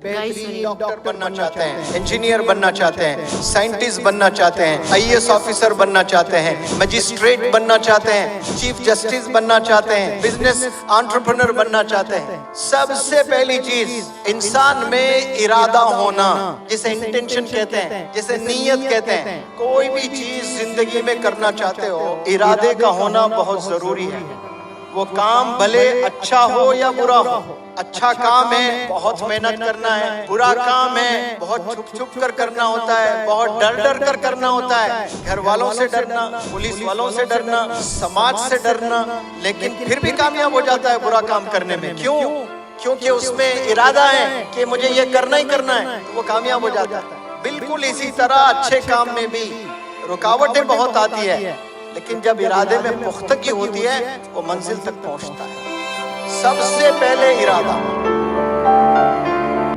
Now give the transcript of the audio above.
बेहतरीन डॉक्टर बनना चाहते हैं, इंजीनियर बनना चाहते हैं, साइंटिस्ट बनना चाहते हैं, आईएएस ऑफिसर बनना चाहते हैं, मजिस्ट्रेट बनना चाहते हैं, चीफ जस्टिस बनना चाहते हैं, बिजनेस एंटरप्रेन्योर बनना चाहते हैं। सबसे पहली चीज इंसान में इरादा होना, जिसे इंटेंशन कहते हैं, जिसे नीयत कहते हैं। कोई भी चीज जिंदगी में करना चाहते हो, इरादे का होना बहुत जरूरी है। वो काम भले अच्छा हो या बुरा हो। अच्छा काम है, बहुत मेहनत करना है। बुरा काम है, बहुत छुप छुप कर करना होता है, बहुत डर डर कर करना होता है। घर वालों से डरना, पुलिस वालों से डरना, समाज से डरना, लेकिन फिर भी कामयाब हो जाता है बुरा काम करने में। क्यों? क्योंकि उसमें इरादा है कि मुझे ये करना ही करना है, तो वो कामयाब हो जाता है। बिल्कुल इसी तरह अच्छे काम में भी रुकावटें बहुत आती है, लेकिन जब इरादे में पुख्तगी होती है वो मंजिल तक पहुंचता है। सबसे पहले इरादा।